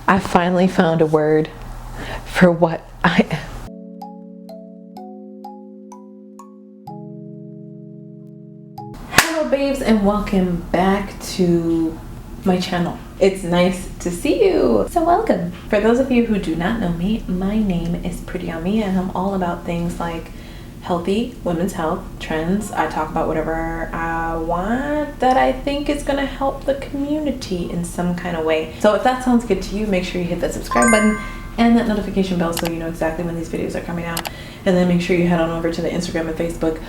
I finally found a word for what I am. Hello babes, and welcome back to my channel. It's nice to see you, so welcome. For those of you who do not know me, my name is Pretty On Me, and I'm all about things like healthy women's health trends. I talk about whatever I want that I think is gonna help the community in some kind of way. So if that sounds good to you, make sure you hit that subscribe button and that notification bell so you know exactly when these videos are coming out. And then make sure you head on over to the Instagram and Facebook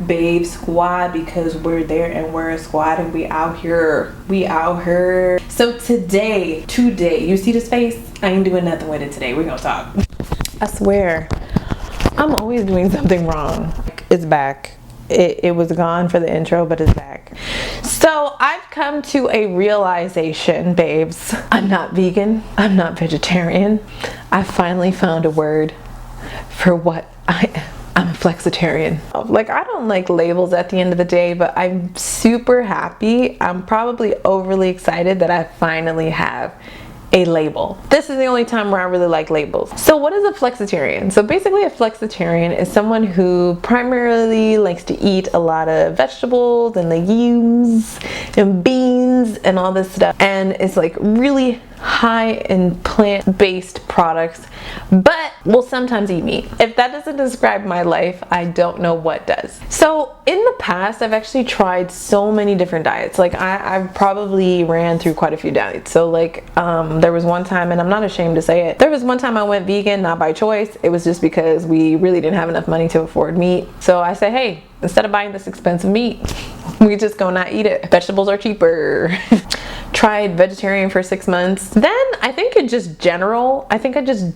Babe Squad, because we're there and we're a squad and we out here. So today, you see this face? I ain't doing nothing with it today. We're gonna talk. I swear, I'm always doing something wrong. It's back. It was gone for the intro, but it's back. So I've come to a realization, babes. I'm not vegan. I'm not vegetarian. I finally found a word for what I am. I'm a flexitarian. Like, I don't like labels at the end of the day, but I'm super happy. I'm probably overly excited that I finally have a label. This is the only time where I really like labels. So what is a flexitarian? So basically a flexitarian is someone who primarily likes to eat a lot of vegetables and legumes and beans and all this stuff, and it's like really high in plant-based products, but will sometimes eat meat. If that doesn't describe my life, I don't know what does. So in the past, I've actually tried so many different diets. Like I've probably ran through quite a few diets. So like there was one time, and I'm not ashamed to say it, there was one time I went vegan, not by choice. It was just because we really didn't have enough money to afford meat. So I said, hey, instead of buying this expensive meat, we just go not eat it. Vegetables are cheaper. Tried vegetarian for 6 months. Then I think I just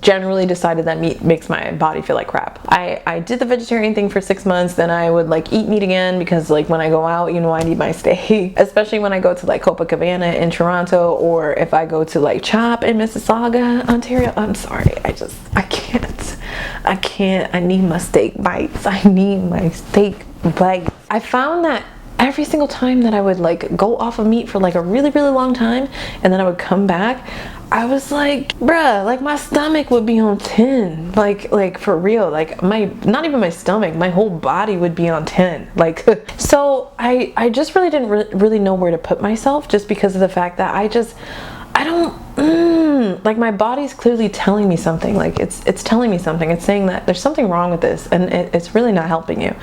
generally decided that meat makes my body feel like crap. I did the vegetarian thing for 6 months, then I would like eat meat again because like when I go out, you know, I need my steak, especially when I go to like Copacabana in Toronto, or if I go to like Chop in Mississauga, Ontario. I'm sorry, I can't. I need my steak bites. I found that every single time that I would like go off of meat for like a really long time, and then I would come back, I was like, bruh, like my stomach would be on 10, like for real, like not even my stomach, my whole body would be on 10, like. So I just really didn't really know where to put myself, just because of the fact that I don't like, my body's clearly telling me something. Like it's telling me something. It's saying that there's something wrong with this, and it's really not helping you.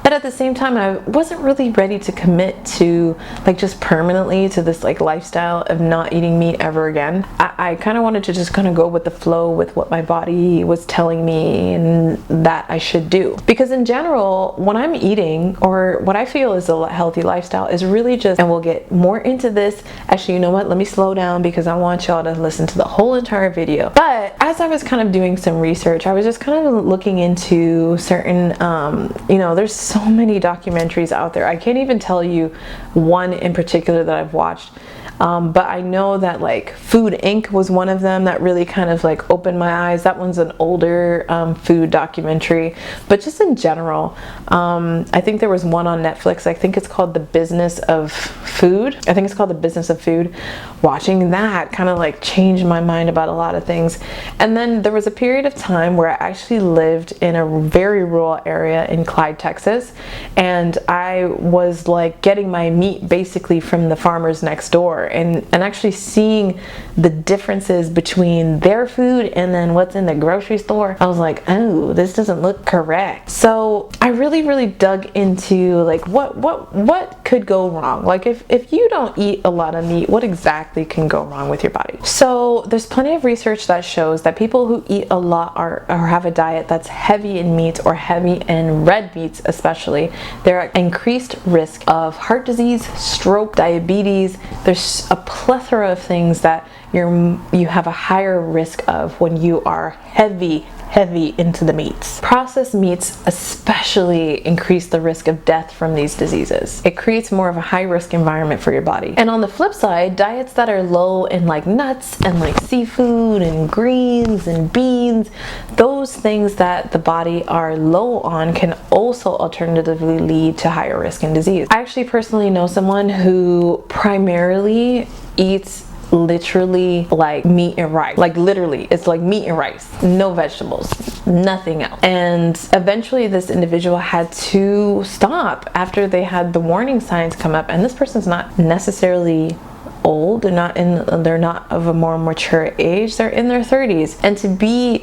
But at the same time, I wasn't really ready to commit to like just permanently to this like lifestyle of not eating meat ever again. I kind of wanted to just kind of go with the flow with what my body was telling me and that I should do. Because in general, when I'm eating, or what I feel is a healthy lifestyle, is really just, and we'll get more into this. Actually, you know what? Let me slow down because I want y'all to listen to the whole entire video. But as I was kind of doing some research, I was just kind of looking into certain, you know, there's so many documentaries out there. I can't even tell you one in particular that I've watched. But I know that like Food Inc. was one of them that really kind of like opened my eyes. That one's an older food documentary, but just in general, I think there was one on Netflix. I think it's called The Business of Food. Watching that kind of like changed my mind about a lot of things. And then there was a period of time where I actually lived in a very rural area in Clyde, Texas, and I was like getting my meat basically from the farmers next door. And actually seeing the differences between their food and then what's in the grocery store, I was like, oh, this doesn't look correct. So I really dug into like what could go wrong. Like if you don't eat a lot of meat, what exactly can go wrong with your body? So there's plenty of research that shows that people who eat a lot or have a diet that's heavy in meat or heavy in red meats especially, they're at increased risk of heart disease, stroke, diabetes. There's a plethora of things that you have a higher risk of when you are heavy into the meats. Processed meats especially increase the risk of death from these diseases. It creates more of a high risk environment for your body. And on the flip side, diets that are low in like nuts and like seafood and greens and beans, those things that the body are low on can also alternatively lead to higher risk in disease. I actually personally know someone who primarily eats literally like meat and rice. Like literally, it's like meat and rice, no vegetables, nothing else. And eventually this individual had to stop after they had the warning signs come up. And this person's not necessarily old, they're not of a more mature age, they're in their 30s. And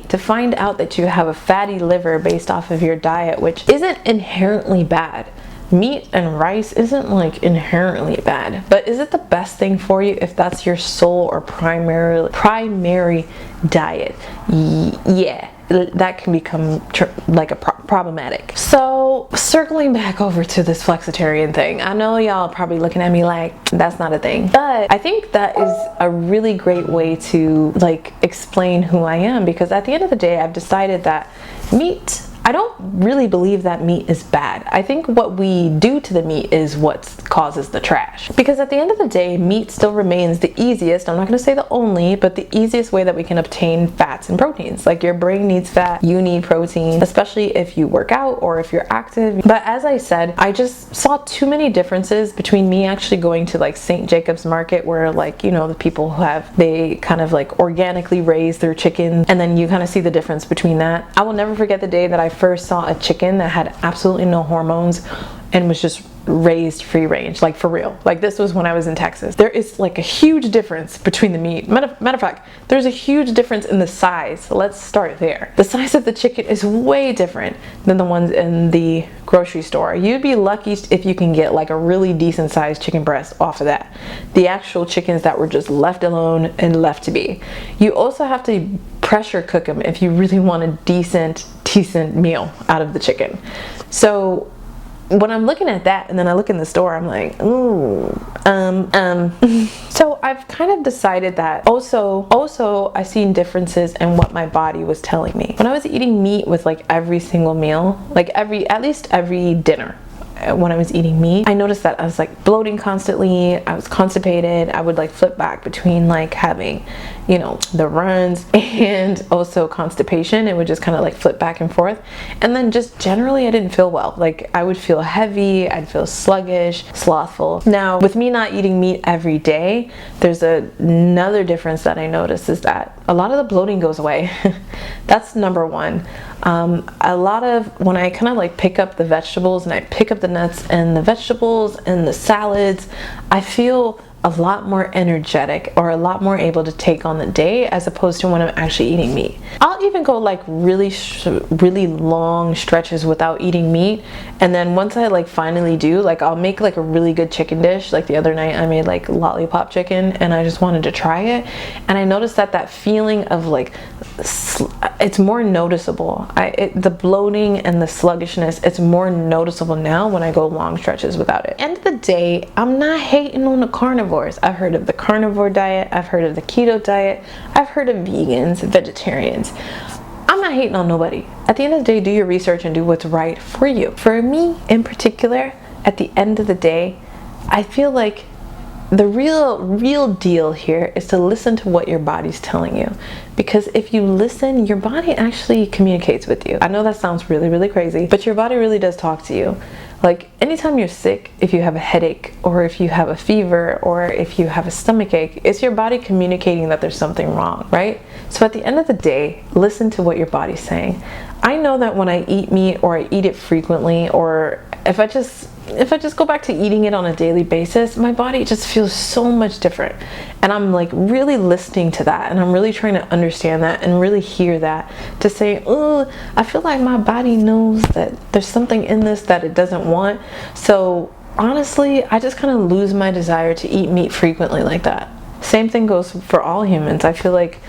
to find out that you have a fatty liver based off of your diet, which isn't inherently bad. Meat and rice isn't like inherently bad, but is it the best thing for you if that's your sole or primary diet? Yeah, that can become problematic. So circling back over to this flexitarian thing, I know y'all probably looking at me like that's not a thing, but I think that is a really great way to like explain who I am, because at the end of the day I've decided that I don't really believe that meat is bad. I think what we do to the meat is what causes the trash. Because at the end of the day, meat still remains the easiest, I'm not going to say the only, but the easiest way that we can obtain fats and proteins. Like your brain needs fat, you need protein, especially if you work out or if you're active. But as I said, I just saw too many differences between me actually going to like St. Jacob's Market, where like, you know, the people who they kind of like organically raise their chicken, and then you kind of see the difference between that. I will never forget the day that I first saw a chicken that had absolutely no hormones and was just raised free range, like for real. Like this was when I was in Texas. There is like a huge difference between the meat. Matter of fact, there's a huge difference in the size. Let's start there. The size of the chicken is way different than the ones in the grocery store. You'd be lucky if you can get like a really decent sized chicken breast off of that. The actual chickens that were just left alone and left to be. You also have to pressure cook them if you really want a decent meal out of the chicken. So when I'm looking at that and then I look in the store, I'm like, ooh, So I've kind of decided that also I've seen differences in what my body was telling me. When I was eating meat with like every single meal, like at least every dinner, when I was eating meat, I noticed that I was like bloating constantly. I was constipated. I would like flip back between like having, you know, the runs and also constipation. It would just kind of like flip back and forth. And then just generally I didn't feel well. Like I would feel heavy, I'd feel sluggish, slothful. Now with me not eating meat every day, there's another difference that I noticed is that a lot of the bloating goes away. That's number one. A lot of when I kind of like pick up the vegetables and I pick up the nuts and the vegetables and the salads, I feel a lot more energetic or a lot more able to take on the day as opposed to when I'm actually eating meat. I'll even go like really long stretches without eating meat, and then once I like finally do, like I'll make like a really good chicken dish. Like the other night I made like lollipop chicken and I just wanted to try it, and I noticed that feeling of like it's more noticeable. The bloating and the sluggishness, it's more noticeable now when I go long stretches without it. End of the day, I'm not hating on the carnivores. I've heard of the carnivore diet, I've heard of the keto diet, I've heard of vegans, vegetarians. I'm not hating on nobody. At the end of the day, do your research and do what's right for you. For me in particular, at the end of the day, I feel like the real deal here is to listen to what your body's telling you, because if you listen, your body actually communicates with you. I know that sounds really crazy, but your body really does talk to you. Like anytime you're sick, if you have a headache or if you have a fever or if you have a stomach ache, it's your body communicating that there's something wrong, right? So at the end of the day, listen to what your body's saying. I know that when I eat meat or I eat it frequently, or if I just go back to eating it on a daily basis, my body just feels so much different. And I'm like really listening to that, and I'm really trying to understand that and really hear that to say, oh, I feel like my body knows that there's something in this that it doesn't want. So honestly, I just kind of lose my desire to eat meat frequently like that. Same thing goes for all humans. I feel like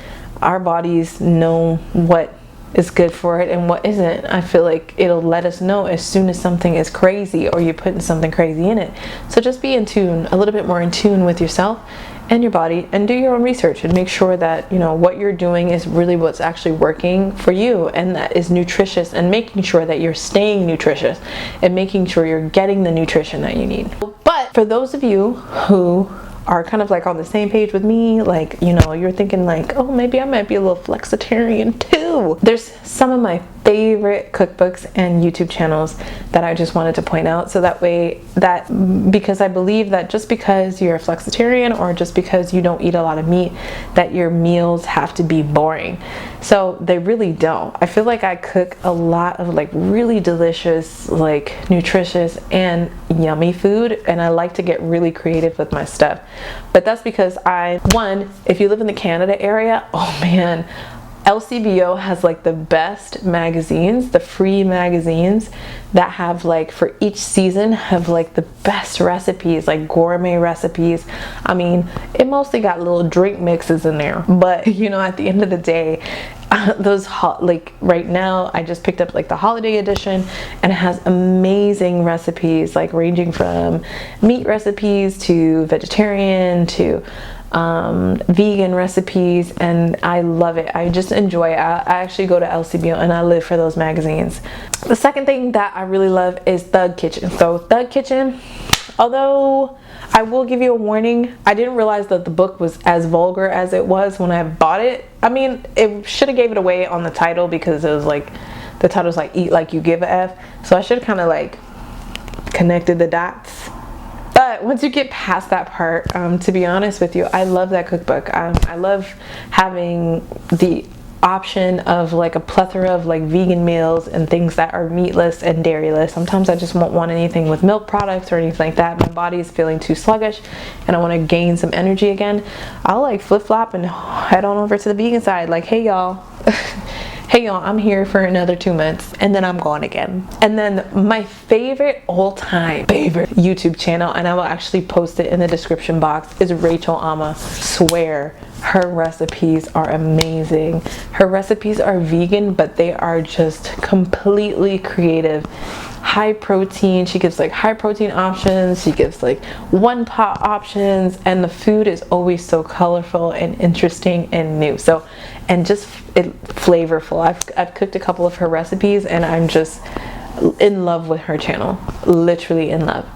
our bodies know what is good for it and what isn't. I feel like it'll let us know as soon as something is crazy or you're putting something crazy in it. So just be in tune, a little bit more in tune with yourself and your body, and do your own research and make sure that, you know, what you're doing is really what's actually working for you and that is nutritious, and making sure that you're staying nutritious and making sure you're getting the nutrition that you need. But for those of you who are kind of like on the same page with me, like, you know, you're thinking like, oh, maybe I might be a little flexitarian too. you. There's some of my favorite cookbooks and YouTube channels that I just wanted to point out, so that way because I believe that just because you're a flexitarian or just because you don't eat a lot of meat, that your meals have to be boring. So they really don't. I feel like I cook a lot of like really delicious, like nutritious and yummy food, and I like to get really creative with my stuff. But that's because if you live in the Canada area, oh man, LCBO has like the best magazines, the free magazines that have like for each season have like the best recipes, like gourmet recipes. I mean, it mostly got little drink mixes in there, but you know, at the end of the day, like right now I just picked up like the holiday edition, and it has amazing recipes, like ranging from meat recipes to vegetarian to vegan recipes, and I love it. I just enjoy it. I actually go to LCBO and I live for those magazines. The second thing that I really love is Thug Kitchen. So Thug Kitchen, although I will give you a warning, I didn't realize that the book was as vulgar as it was when I bought it. I mean, it should have gave it away on the title, because it was like, the title's like Eat Like You Give a F. So I should have kind of like connected the dots. But once you get past that part, to be honest with you, I love that cookbook. I love having the option of like a plethora of like vegan meals and things that are meatless and dairyless. Sometimes I just won't want anything with milk products or anything like that. My body is feeling too sluggish and I want to gain some energy again. I'll like flip-flop and head on over to the vegan side, like, hey y'all. Hey y'all, I'm here for another 2 months and then I'm gone again. And then my favorite all-time favorite YouTube channel, and I will actually post it in the description box, is Rachel Ama. Swear, her recipes are amazing. Her recipes are vegan, but they are just completely creative. High protein, she gives like high protein options, she gives like one pot options, and the food is always so colorful and interesting and new. So, and just flavorful. I've cooked a couple of her recipes and I'm just in love with her channel, literally in love.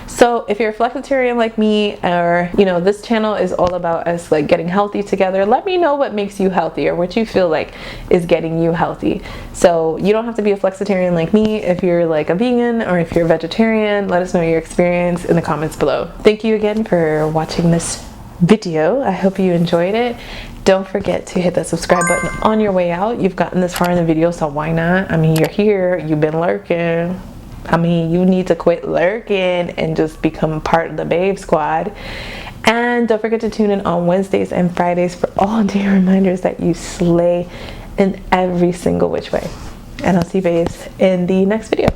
So if you're a flexitarian like me, or you know, this channel is all about us like getting healthy together. Let me know what makes you healthy, or what you feel like is getting you healthy. So you don't have to be a flexitarian like me. If you're like a vegan or if you're a vegetarian, let us know your experience in the comments below. Thank you again for watching this video. I hope you enjoyed it. Don't forget to hit that subscribe button on your way out. You've gotten this far in the video, so why not? I mean, you're here, you've been lurking. I mean, you need to quit lurking and just become part of the Babe Squad. And don't forget to tune in on Wednesdays and Fridays for all day reminders that you slay in every single which way. And I'll see you babes in the next video.